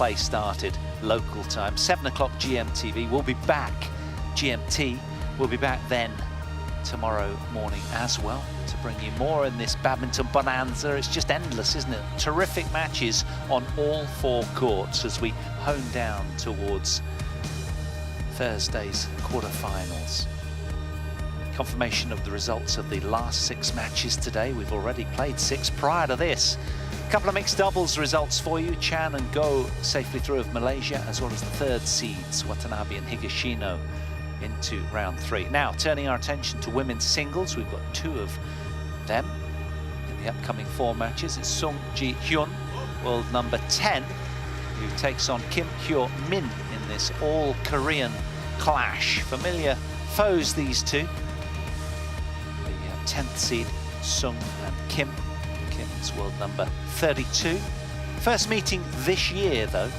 play started local time, 7 o'clock GMT. We'll be back, GMT, we'll be back then tomorrow morning as well to bring you more in this badminton bonanza. It's just endless, isn't it? Terrific matches on all 4 courts as we hone down towards Thursday's quarterfinals. Confirmation of the results of the last 6 matches today. We've already played 6 prior to this. A couple of mixed doubles results for you. Chan and Go safely through of Malaysia, as well as the 3rd seeds, Watanabe and Higashino, into round 3. Now, turning our attention to women's singles, we've got 2 of them in the upcoming 4 matches. It's Sung Ji Hyun, world number 10, who takes on Hyo Min in this all-Korean clash. Familiar foes, these two. The 10th seed, Sung and Kim. Kim's world number 32. First meeting this year, though.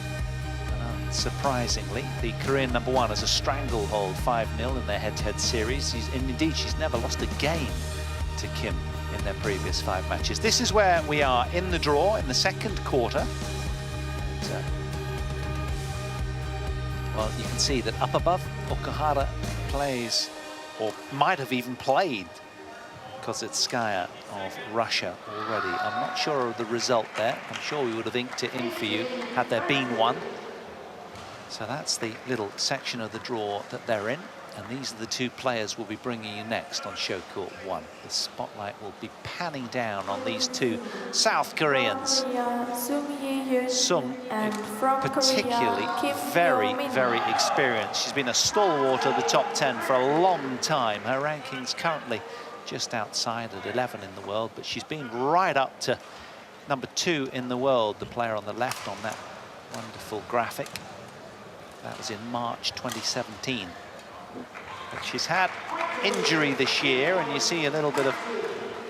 Surprisingly, the Korean number 1 has a stranglehold 5-0 in their head-to-head series. And indeed, she's never lost a game to Kim in their previous 5 matches. This is where we are in the draw in the 2nd quarter. And, well, you can see that up above, Okuhara plays, or might have even played, Kozitskaya of Russia already. I'm not sure of the result there. I'm sure we would have inked it in for you had there been one. So that's the little section of the draw that they're in. And these are the 2 players we'll be bringing you next on Show Court 1. The spotlight will be panning down on these 2 South Koreans. Sung, particularly very experienced. She's been a stalwart of the top 10 for a long time. Her ranking's currently just outside at 11 in the world, but she's been right up to number 2 in the world, the player on the left on that wonderful graphic. That was in March 2017. But she's had injury this year, and you see a little bit of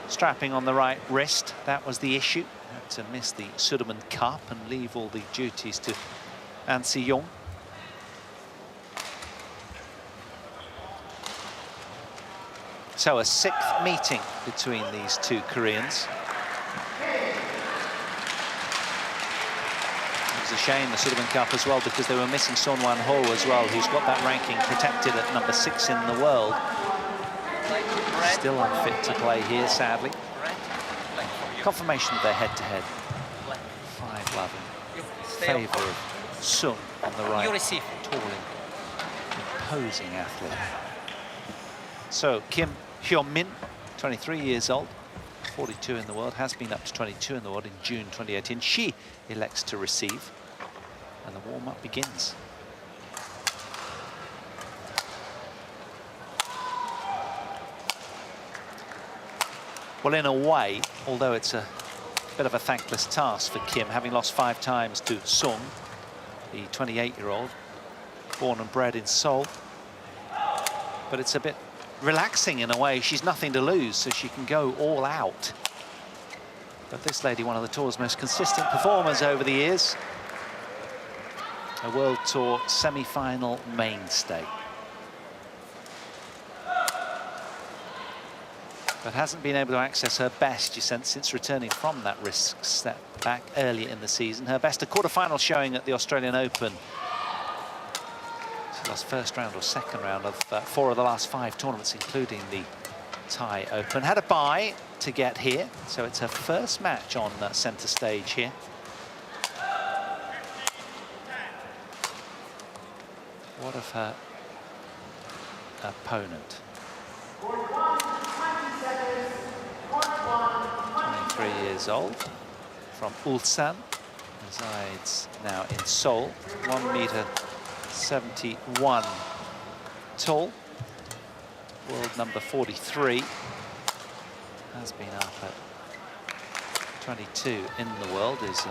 strapping on the right wrist. That was the issue. Had to miss the Sudirman Cup and leave all the duties to An Si-young. So a 6th meeting between these 2 Koreans. A shame, the Sudirman Cup as well, because they were missing Son Wan-ho as well, who's got that ranking protected at number 6 in the world. Still unfit to play here, sadly. Confirmation of their head-to-head. 5-love in favour of Sung on the right. Tall, imposing athlete. So Kim Hyo Min, 23 years old, 42 in the world, has been up to 22 in the world in June 2018. She elects to receive. And the warm-up begins. Well, in a way, although it's a bit of a thankless task for Kim, having lost 5 times to Sung, the 28-year-old, born and bred in Seoul. But it's a bit relaxing in a way. She's nothing to lose, so she can go all out. But this lady, one of the tour's most consistent performers over the years. A World Tour semi-final mainstay. But hasn't been able to access her best, you sense, since returning from that risk step back earlier in the season. Her best, a quarter-final showing at the Australian Open. She lost 1st round or 2nd round of 4 of the last 5 tournaments, including the Thai Open. Had a bye to get here, so it's her 1st match on centre stage here. What of her opponent? 23 years old, from Ulsan, resides now in Seoul, 1m71 tall, world number 43, has been up at 22 in the world, is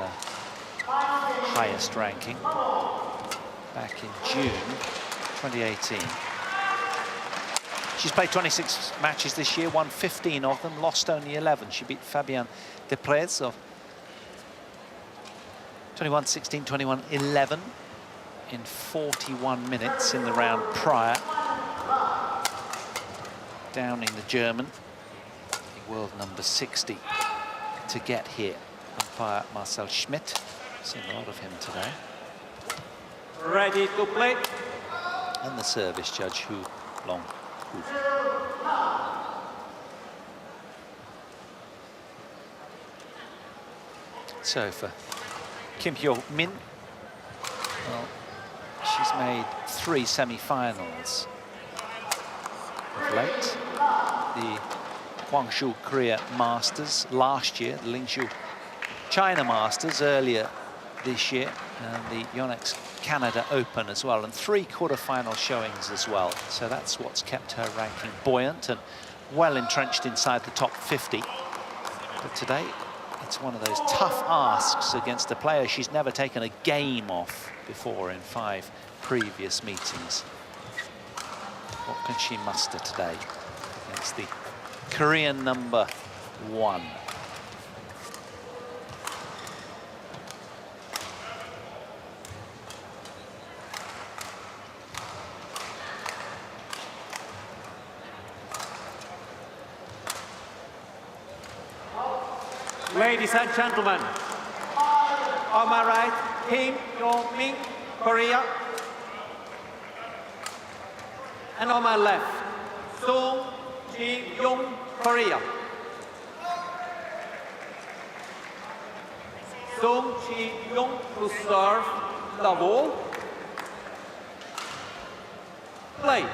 highest ranking. Back in June 2018. She's played 26 matches this year, won 15 of them, lost only 11. She beat Fabienne Deprez of 21-16, 21-11 in 41 minutes in the round prior. Downing the German, world number 60, to get here. Umpire Marcel Schmidt, seen a lot of him today. Ready to play. And the service judge, Hu Long. So for Kim Hyo Min, well, she's made 3 semi-finals of late. The Guangzhou Korea Masters last year, the Lingshu China Masters earlier this year, and the Yonex Canada Open as well, and 3 quarter-final showings as well. So that's what's kept her ranking buoyant and well entrenched inside the top 50. But today, it's one of those tough asks against a player she's never taken a game off before in 5 previous meetings. What can she muster today against the Korean number 1? Ladies and gentlemen, on my right, Kim Hyo Min, Korea. And on my left, Ji Hyun, Korea. Ji Hyun to serve the ball. Play.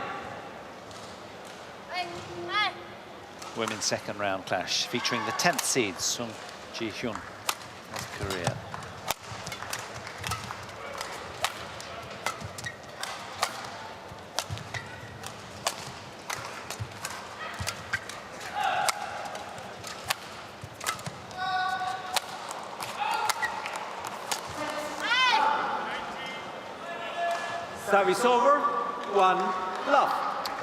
Women's second round clash featuring the 10th seed Ji Hyun of Korea. Service over, 1 love.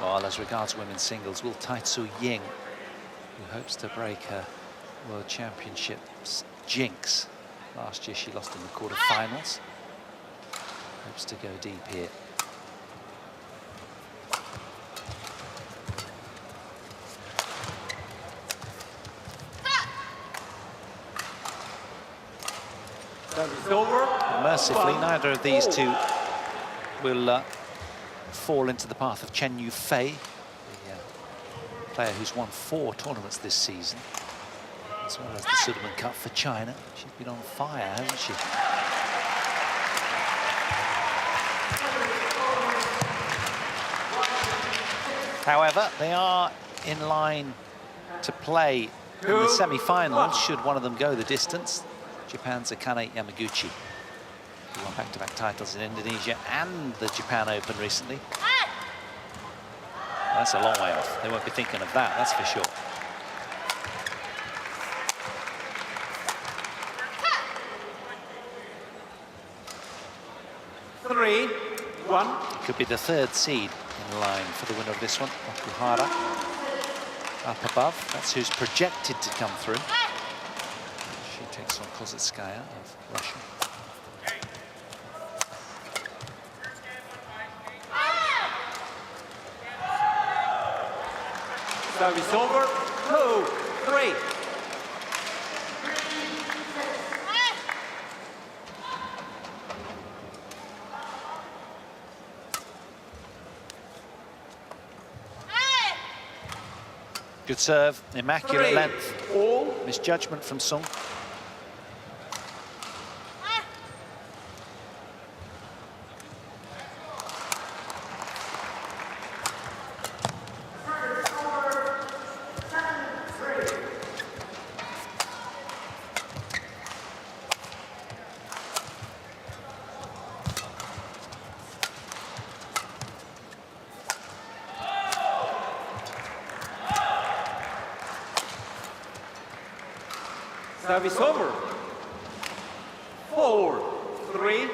Well, as regards women's singles, will Tai-Tzu Ying, who hopes to break her World Championships jinx. Last year she lost in the quarterfinals. Hopes to go deep here. Service over. Mercifully, neither of these two will fall into the path of Chen Yufei, the player who's won 4 tournaments this season, as well as the Sudirman Cup for China. She's been on fire, hasn't she? However, they are in line to play in the semi-finals, should one of them go the distance. Japan's Akane Yamaguchi, who won back-to-back titles in Indonesia and the Japan Open recently. Well, that's a long way off. They won't be thinking of that, that's for sure. Three, 1. Could be the 3rd seed in line for the winner of this one. Okuhara up above. That's who's projected to come through. She takes on Kozitskaya of Russia. Service over, 2, 3. Good serve, immaculate 3, length. all. Misjudgment from Sung. Service over. 4, 3.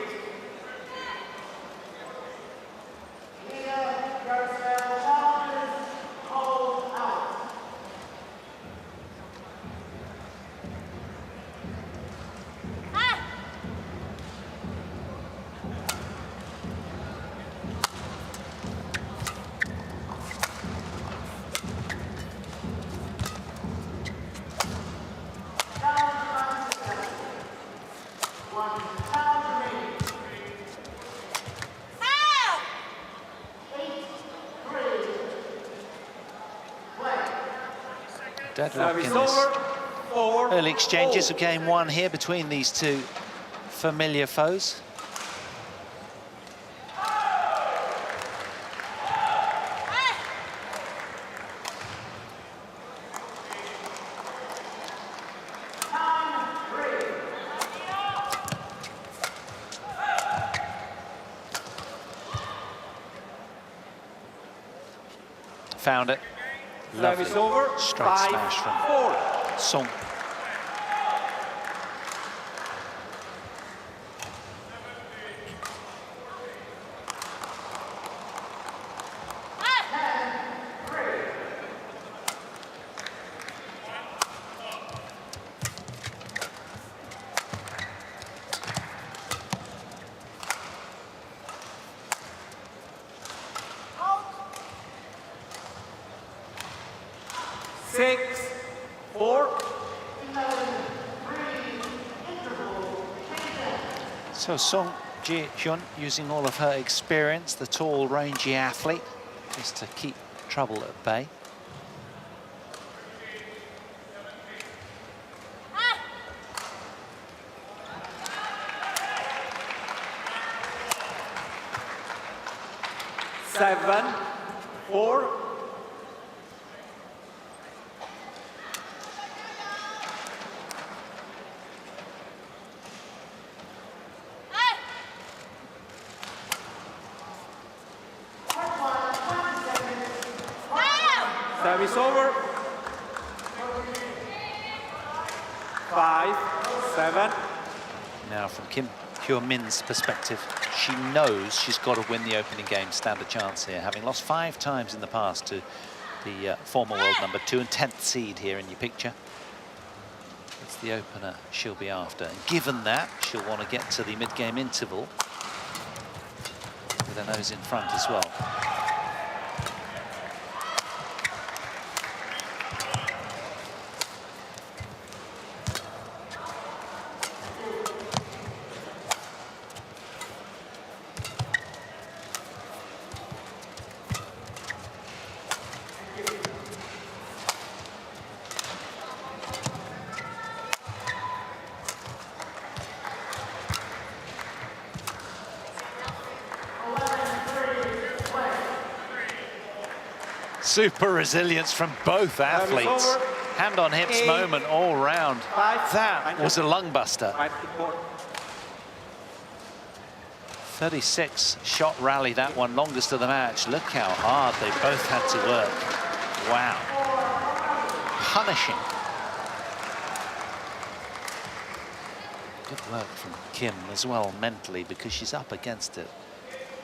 Deadlock Service in this over. 4. early exchanges of game one here between these two familiar foes. Found it. Lovely Service over. straight 5, smash from 4. Sung. So Sung Ji Hyun using all of her experience, the tall, rangy athlete, just to keep trouble at bay. Seven, 4. Service over. 5, 7. Now from Hyo Min's perspective, she knows she's got to win the opening game, stand a chance here, having lost 5 times in the past to the former world number 2 and 10th seed here in your picture. It's the opener she'll be after. And given that, she'll want to get to the mid-game interval with her nose in front as well. Super resilience from both athletes. Hand on hips moment all round. That was a lung buster. 36 shot rally, that one, longest of the match. Look how hard they both had to work. Wow. Punishing. Good work from Kim as well mentally, because she's up against it.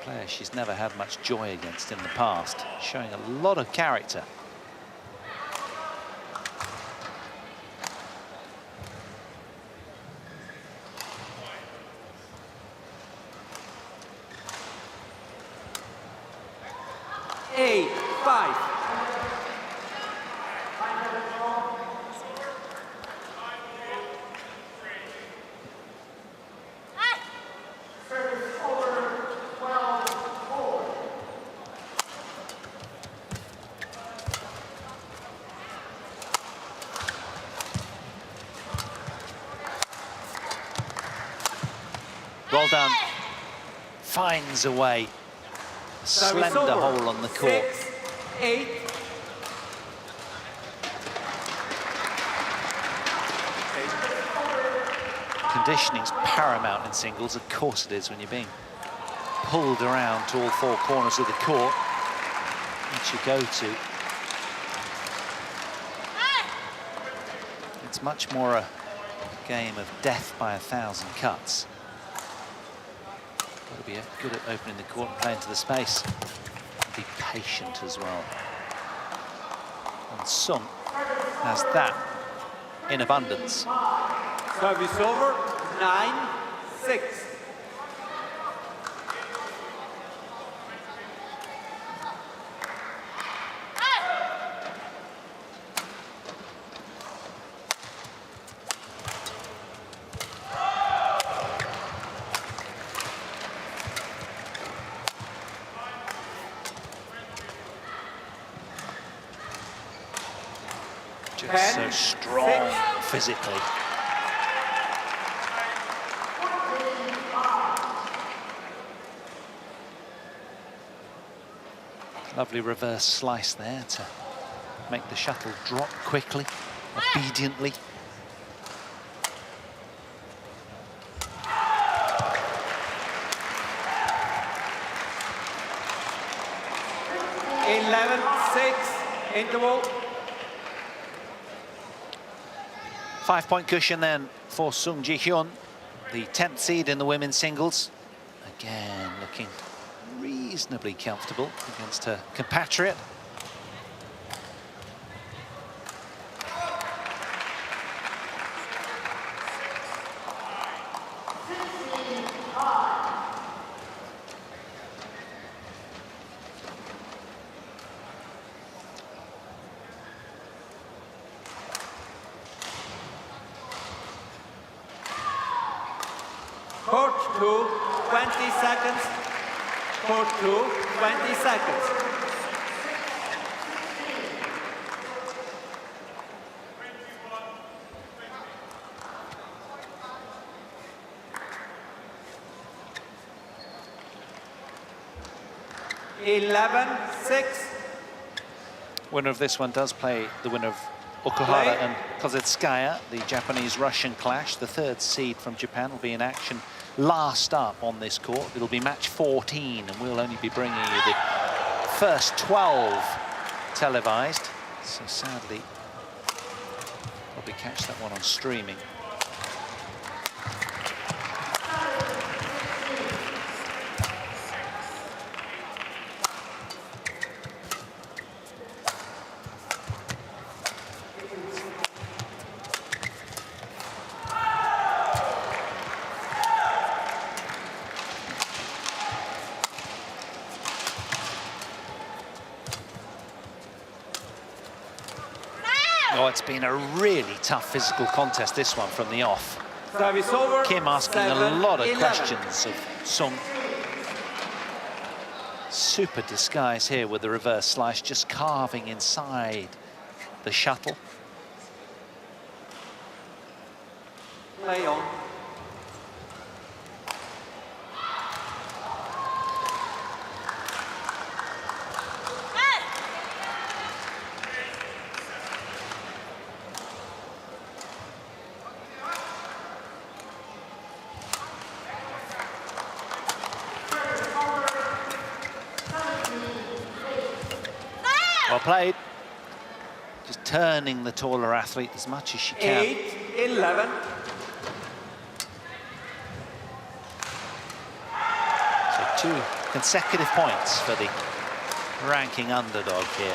Player she's never had much joy against in the past, showing a lot of character. Eight, 5. Well done. Finds a way. Slender hole on the court. 6, 8. Conditioning's paramount in singles. Of course it is when you're being pulled around to all 4 corners of the court. It's your go-to. It's much more a game of death by 1,000 cuts. Got to be good at opening the court and playing to the space. Be patient as well. And Sung has that in abundance. Service over. 9, 6. Just so strong physically. Lovely reverse slice there to make the shuttle drop quickly, obediently. Interval. 5-point cushion then for Ji Hyun, the 10th seed in the women's singles. Again, looking reasonably comfortable against her compatriot. Court 2, 20 seconds. Court 2, 20 seconds. Winner of this one does play the winner of Okuhara and Kozetskaya, the Japanese-Russian clash. The 3rd seed from Japan will be in action last up on this court. It'll be match 14, and we'll only be bringing you the first 12 televised. So sadly, probably catch that one on streaming. Oh, it's been a really tough physical contest, this one, from the off. Service over. Kim asking a lot of questions of Sung. Super disguise here with the reverse slice, just carving inside the shuttle. Play on. Well played. Just turning the taller athlete as much as she can. 8-11. So 2 consecutive points for the ranking underdog here.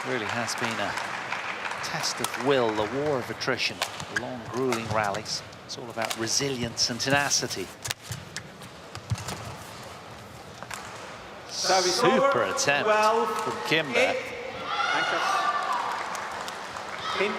Really has been a test of will, a war of attrition, long, grueling rallies. It's all about resilience and tenacity. Super attempt from Kim there. Kim.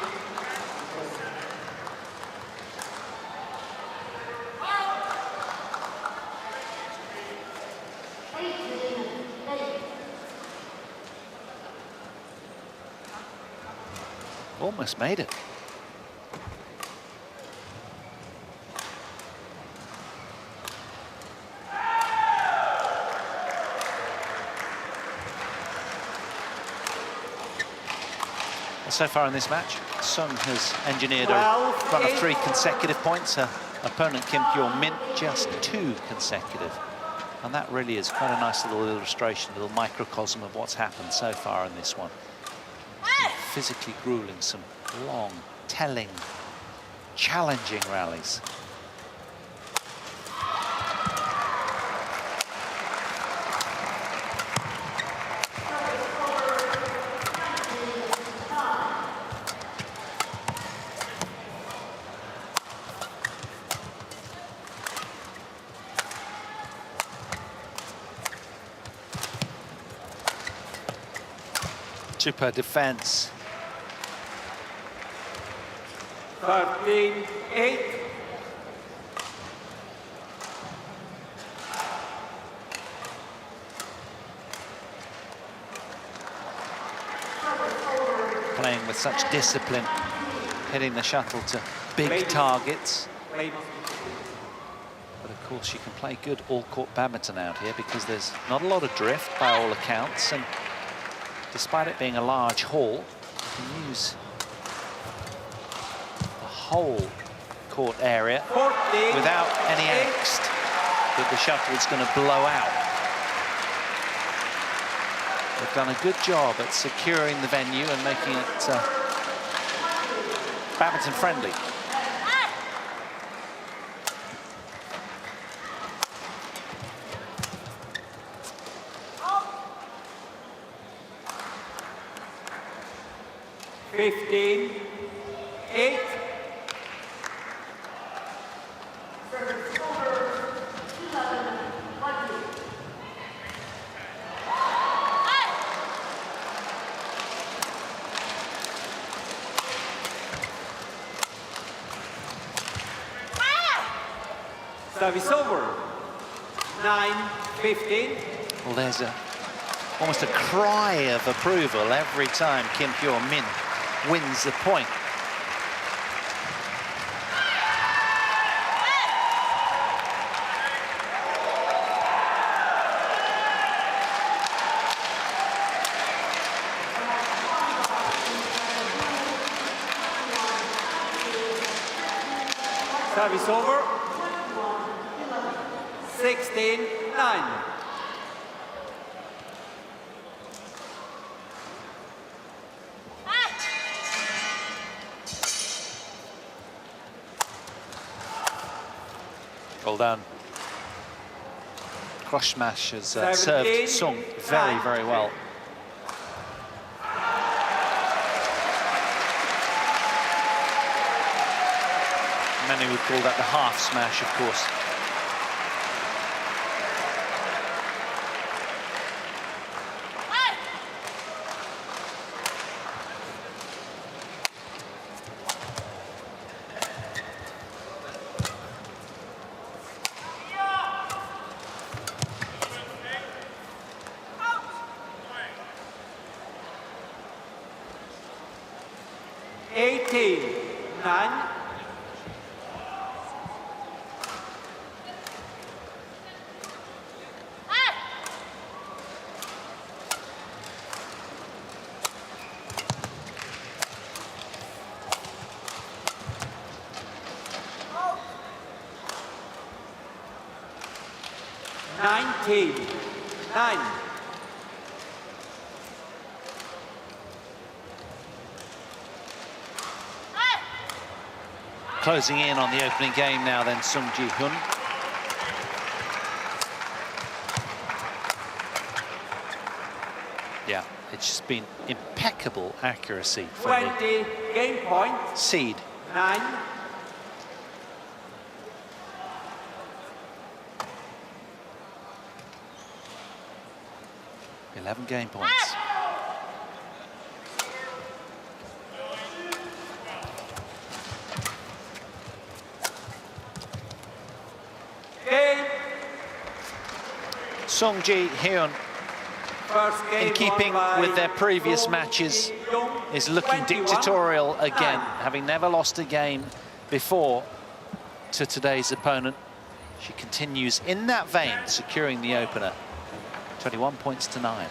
Almost made it. So far in this match, Sung has engineered a run of 3 consecutive points. Her opponent, Hyo Min, just 2 consecutive. And that really is quite a nice little illustration, a little microcosm of what's happened so far in this one. Physically grueling, some long, telling, challenging rallies. Super defense. 13-8. with such discipline, hitting the shuttle to big targets. But of course, you can play good all-court badminton out here because there's not a lot of drift by all accounts, and despite it being a large hall, you can use the whole court area without any angst that the shuttle is going to blow out. They've done a good job at securing the venue and making it badminton friendly. Service over. 9-15. Well, there's almost a cry of approval every time Hyo Min wins the point. Service over. 16-9. Well done. Cross smash has served Sung very, very well. Many would call that the half smash, of course. Closing in on the opening game now then, Ji Hyun. Yeah, it's just been impeccable accuracy from 20 game point. Seed. 9. Game points. Ji Hyun, in keeping with their previous matches, is looking dictatorial again, having never lost a game before to today's opponent. She continues in that vein, securing the opener. 21 points to 9.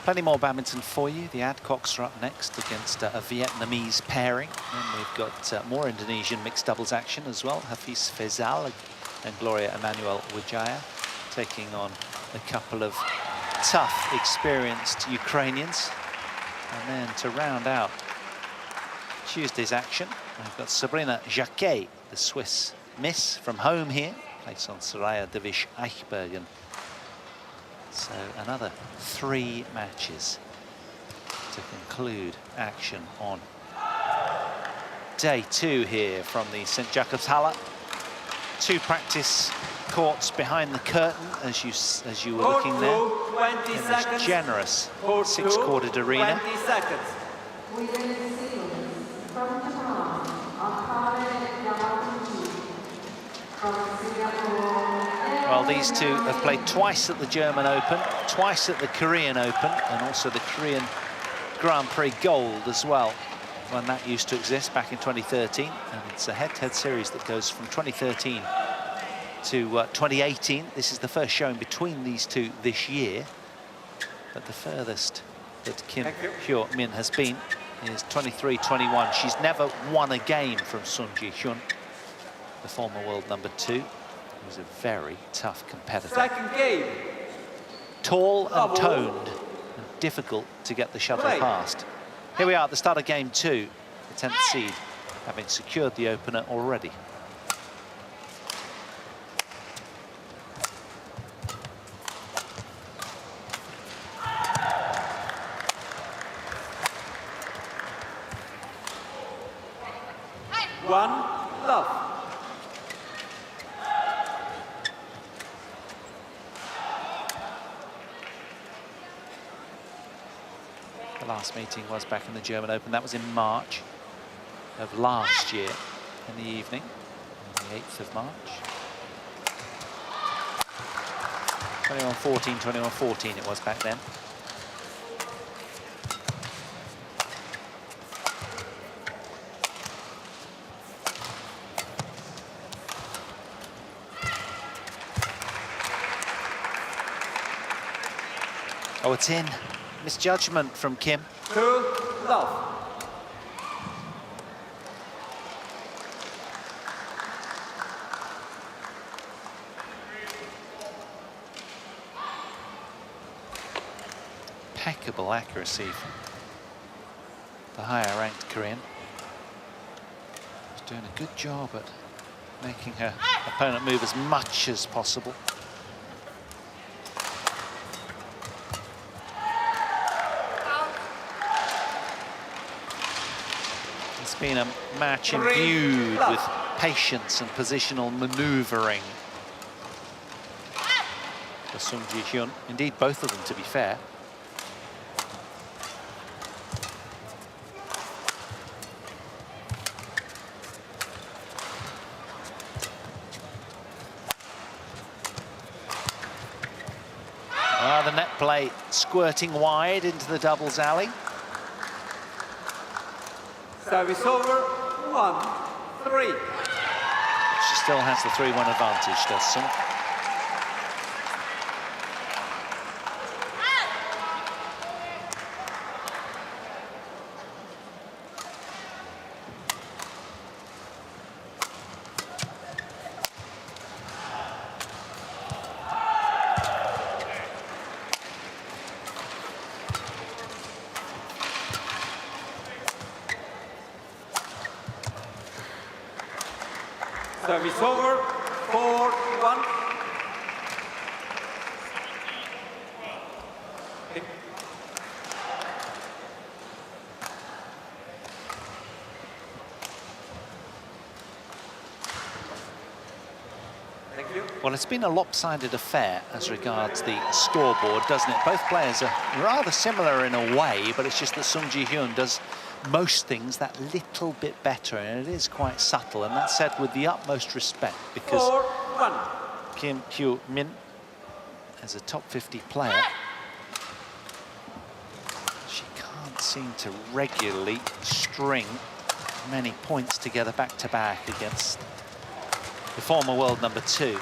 Plenty more badminton for you. The Adcocks are up next against a Vietnamese pairing. And we've got more Indonesian mixed doubles action as well. Hafiz Faisal and Gloria Emanuel Wijaya taking on a couple of tough, experienced Ukrainians. And then to round out Tuesday's action, we've got Sabrina Jacquet, the Swiss miss from home here, plays on Soraya Devish Eichbergen So another 3 matches to conclude action on day 2 here from the St. Jakobshalle. 2 practice courts behind the curtain as you were looking there. 20 in seconds. this generous 6-quartered arena. 20 seconds. Well, these two have played twice at the German Open, twice at the Korean Open, and also the Korean Grand Prix Gold as well, when that used to exist back in 2013. And it's a head-to-head series that goes from 2013 to 2018. This is the first showing between these two this year. But the furthest that Hyo Min has been is 23-21. She's never won a game from Ji Hyun, the former world #2. Who's a very tough competitor. Second game. Tall and Double. toned, and difficult to get the shuttle past. Here we are at the start of game 2, the 10th seed, having secured the opener already. One love. The last meeting was back in the German Open. That was in March of last year in the evening, on the 8th of March. 21-14, 21-14 it was back then. Oh, it's in. Misjudgment from Kim. 2 love. Impeccable accuracy from the higher-ranked Korean. She's doing a good job at making her opponent move as much as possible. It's been a match imbued with patience and positional manoeuvring for Ji Hyun. Indeed, both of them, to be fair. The net play squirting wide into the doubles alley. Service over. 1-3. She still has the 3-1 advantage, does Sung. Service over. 4-1. Thank you. Well, it's been a lopsided affair as regards the scoreboard, doesn't it? Both players are rather similar in a way, but it's just that Ji Hyun does most things that little bit better, and it is quite subtle, and that's said with the utmost respect, because 4-1. Hyo Min, as a top 50 player, she can't seem to regularly string many points together back to back against the former world #2.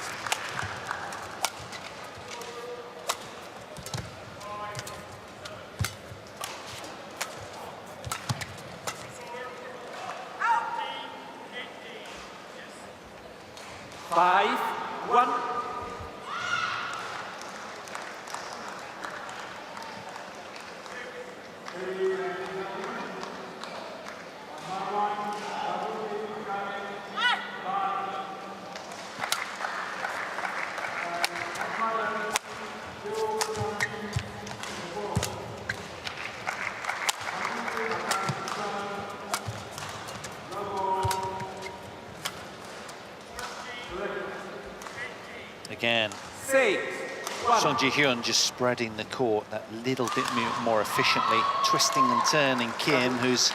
Again, 6, 1. Ji Hyun just spreading the court that little bit more efficiently, twisting and turning Kim, whose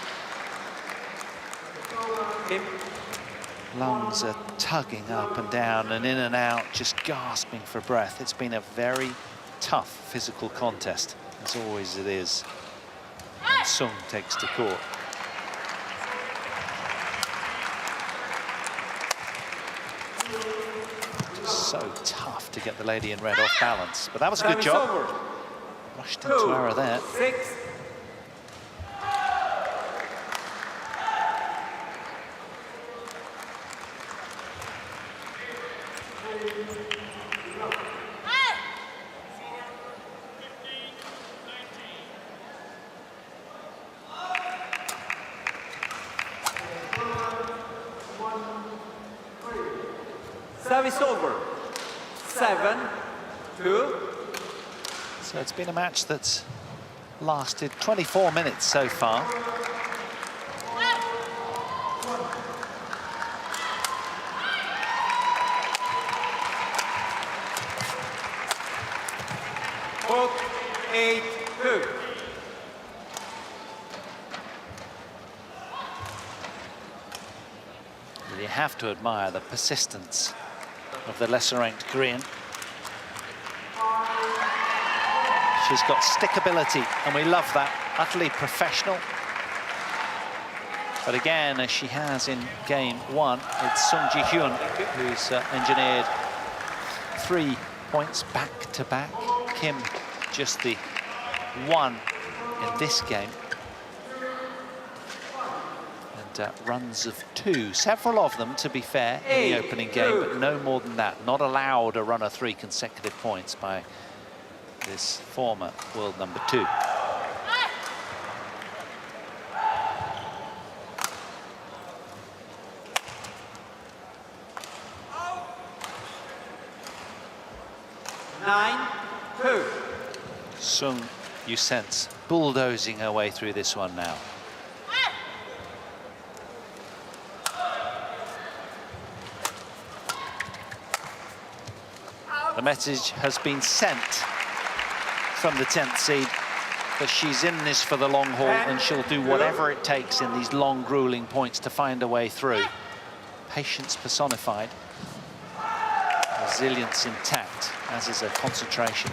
Kim. lungs are tugging up and down and in and out, just gasping for breath. It's been a very tough physical contest, as always it is. And Sung takes to court. Just so tough to get the lady in red off balance, but that was a good job. Over. Rushed into error there. 6. Service over. 7, 2. So it's been a match that's lasted 24 minutes so far. Book 8, 2. You have to admire the persistence of the lesser-ranked Korean. She's got stickability, and we love that. Utterly professional. But again, as she has in game 1, it's Ji Hyun who's engineered 3 points back-to-back. Kim just the 1 in this game. And runs of 2, several of them, to be fair, in the opening game, but no more than that. Not allowed a run of 3 consecutive points by this former world number 2. Sung, you sense, bulldozing her way through this one now. The message has been sent from the 10th seed that she's in this for the long haul and she'll do whatever it takes in these long, grueling points to find a way through. Patience personified. Resilience intact, as is her concentration.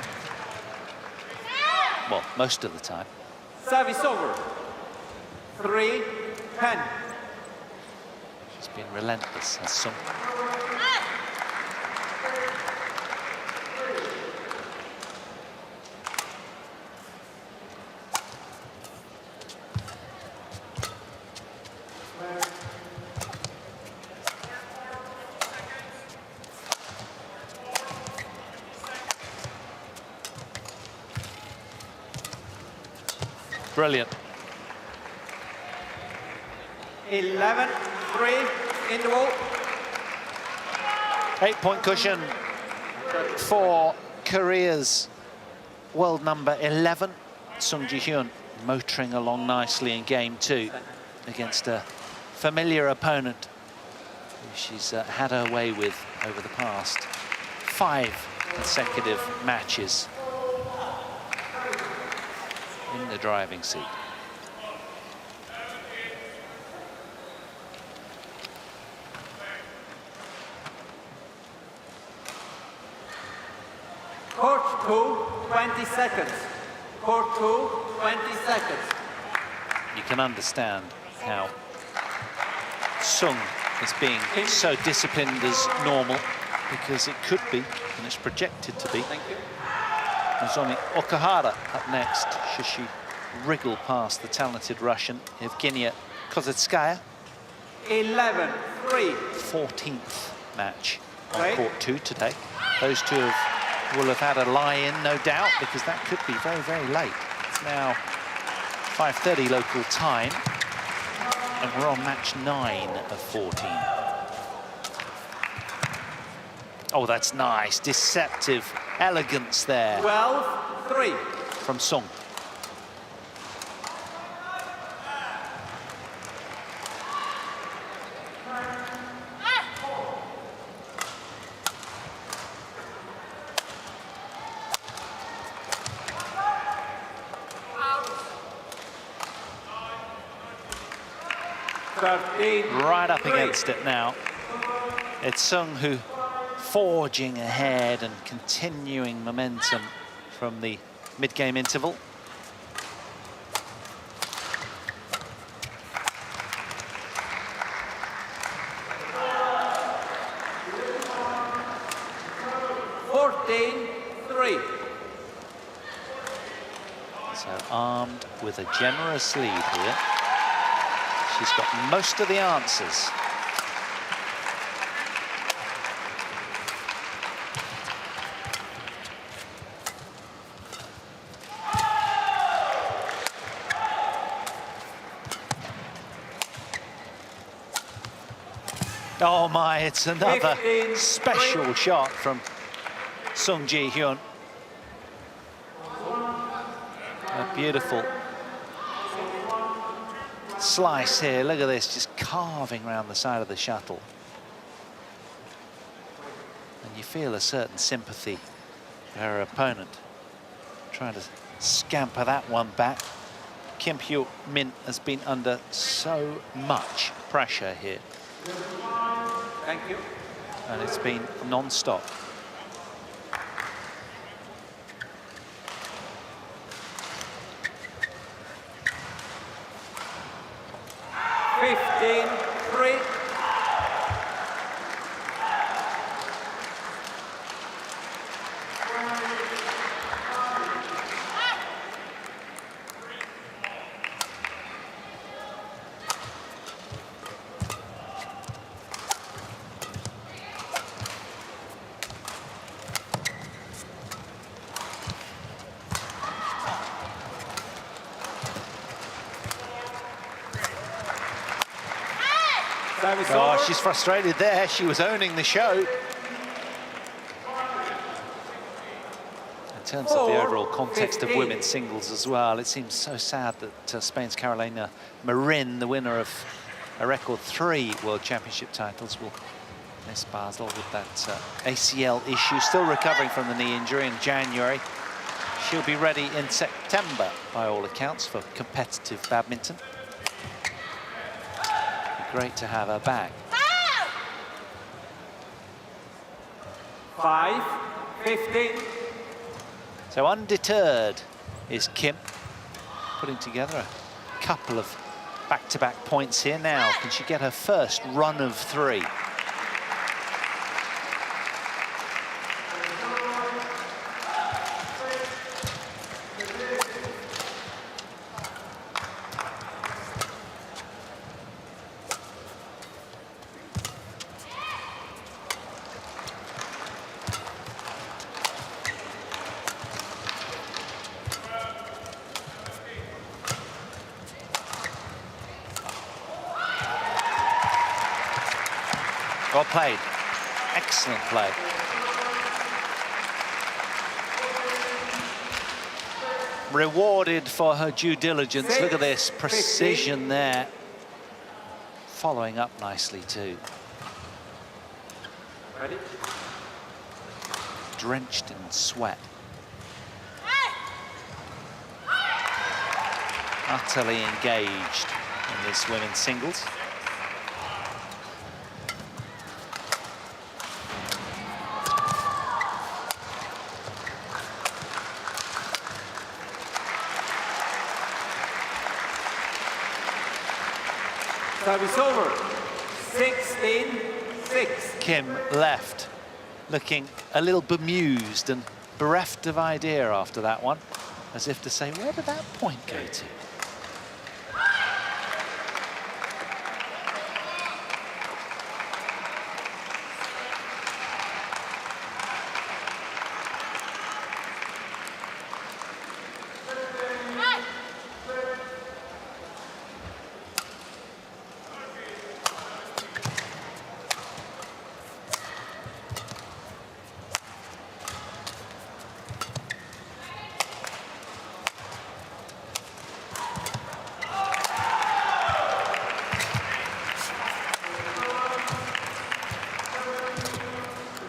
Well, most of the time. Service over. 3, 10. She's been relentless, has Sung. Brilliant. 11, 3, interval. 8-point cushion for Korea's world number 11, Ji Hyun, motoring along nicely in game 2 against a familiar opponent who she's had her way with over the past 5 consecutive matches in the driving seat. Court 2, 20 seconds. Court 2, 20 seconds. You can understand how Sung is being so disciplined as normal, because it could be, and it's projected to be. Thank you. Nozomi Okuhara up next. Should she wriggle past the talented Russian Evgenia Kozhetskaya? 11, 3. 14th match on Right. court 2 today. Those two will have had a lie-in, no doubt, because that could be very, very late. It's now 5:30 local time, and we're on match 9 of 14. Oh, that's nice. Deceptive elegance there 12, 3. from Sung. right up against it now. It's Sung who forging ahead and continuing momentum from the mid-game interval. So armed with a generous lead here. She's got most of the answers. Oh my, it's another special shot from Sung Ji Hyun. A beautiful slice here. Look at this, just carving around the side of the shuttle. And you feel a certain sympathy for her opponent, trying to scamper that one back. Hyo Min has been under so much pressure here. Thank you. And it's been non-stop. Oh, she's frustrated there. She was owning the show. In terms of the overall context of women's singles as well, it seems so sad that Spain's Carolina Marin, the winner of a record 3 World Championship titles, will miss Basel with that ACL issue. Still recovering from the knee injury in January. She'll be ready in September, by all accounts, for competitive badminton. Great to have her back. 5-15. So undeterred is Kim, putting together a couple of back-to-back points here now. Can she get her first run of 3? Well played. Excellent play. Rewarded for her due diligence. Look at this precision there. Following up nicely too. Ready? Drenched in sweat. Utterly engaged in this women's singles. Service over. 16-6. Kim left looking a little bemused and bereft of idea after that one, as if to say, where did that point go to?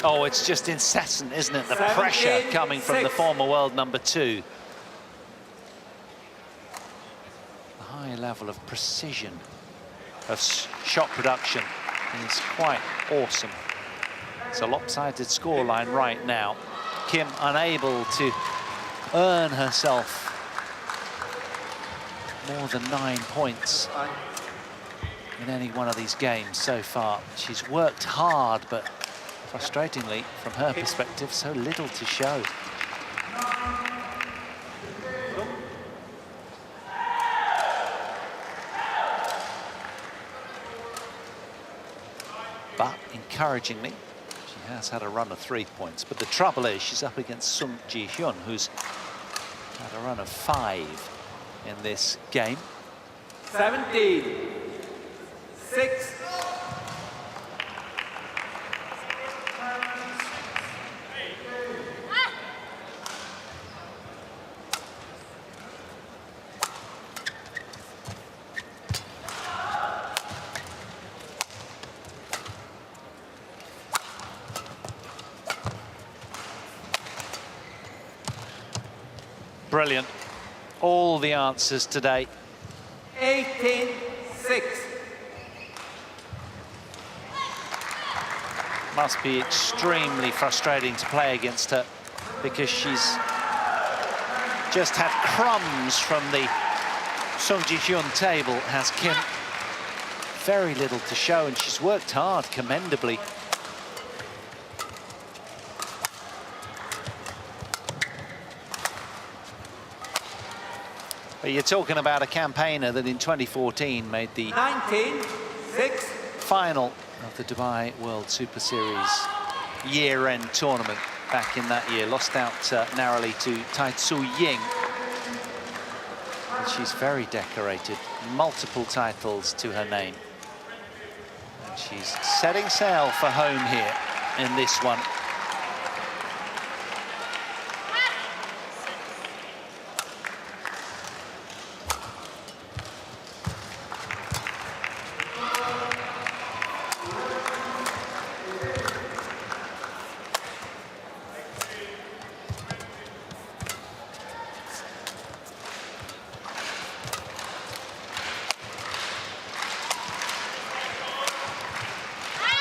Oh, it's just incessant, isn't it? The pressure coming from the former world #2. The high level of precision of shot production is quite awesome. It's a lopsided scoreline right now. Kim unable to earn herself more than 9 points in any one of these games so far. She's worked hard, but frustratingly, from her perspective, so little to show. But encouragingly, she has had a run of 3 points. But the trouble is, she's up against Ji Hyun, who's had a run of 5 in this game. 17, 6. Brilliant. All the answers today. 18, 6. Must be extremely frustrating to play against her because she's just had crumbs from the Ji Hyun table, has Kim. Very little to show, and she's worked hard, commendably. But you're talking about a campaigner that in 2014 made the 19, 6. final of the Dubai World Super Series year-end tournament back in that year. Lost out narrowly to Tai Tzu Ying. And she's very decorated, multiple titles to her name. And she's setting sail for home here in this one.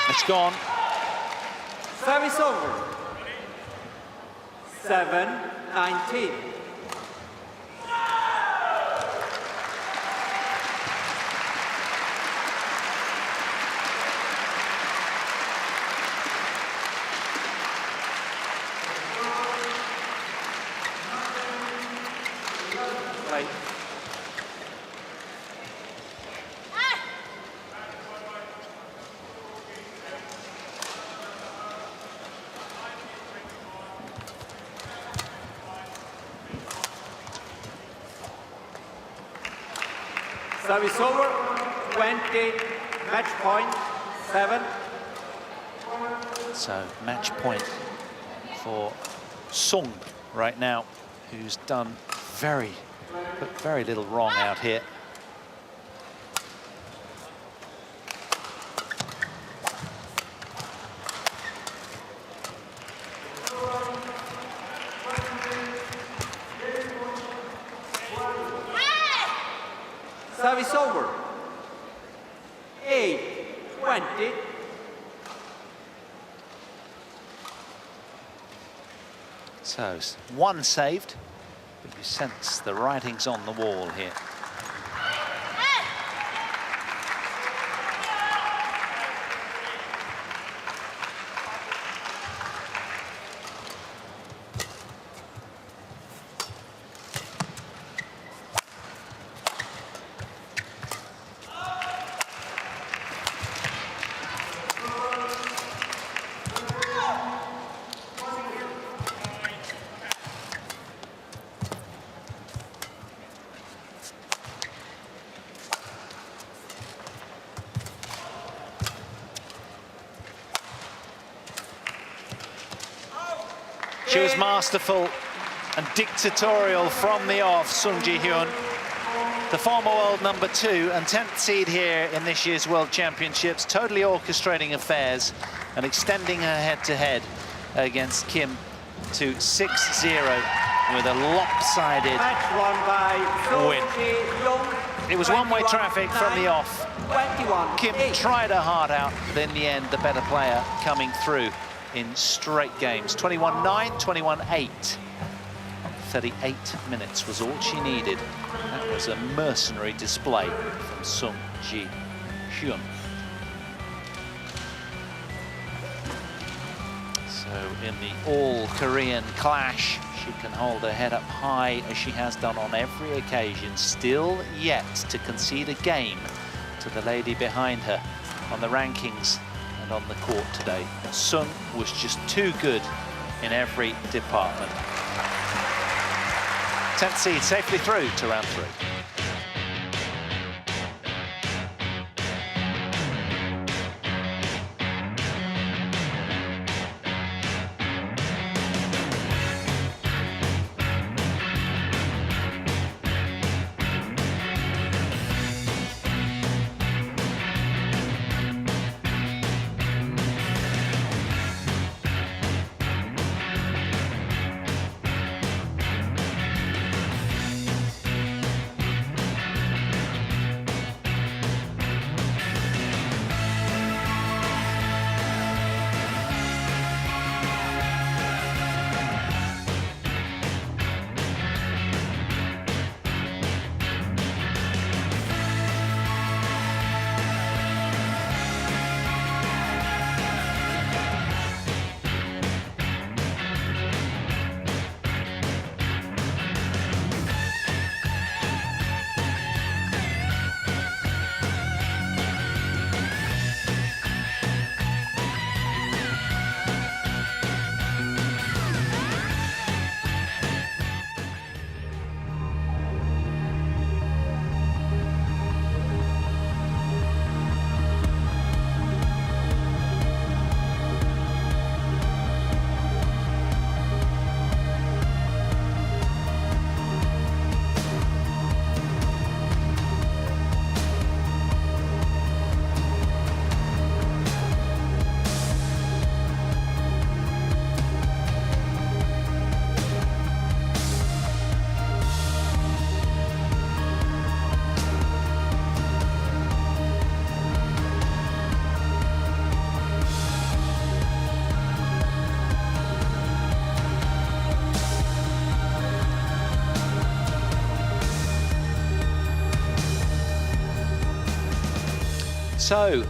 It's gone. Service over. 7, 19. Right. Service over, 20, match point, 7. So match point for Sung right now, who's done put very little wrong out here. Service over. 8, 20. So one saved, but you sense the writing's on the wall here. She was masterful and dictatorial from the off, Ji Hyun, the former world #2 and 10th seed here in this year's World Championships, totally orchestrating affairs and extending her head-to-head against Kim to 6-0 with a lopsided Match won by win. Ji Hyun. It was one-way traffic from the off. 21. Kim tried her heart out, but in the end, the better player coming through in straight games. 21-9, 21-8. 38 minutes was all she needed. That was a mercenary display from Ji Hyun. So in the all-Korean clash, she can hold her head up high as she has done on every occasion, still yet to concede a game to the lady behind her on the rankings and on the court today. Sung was just too good in every department. 10th seed safely through to round 3. So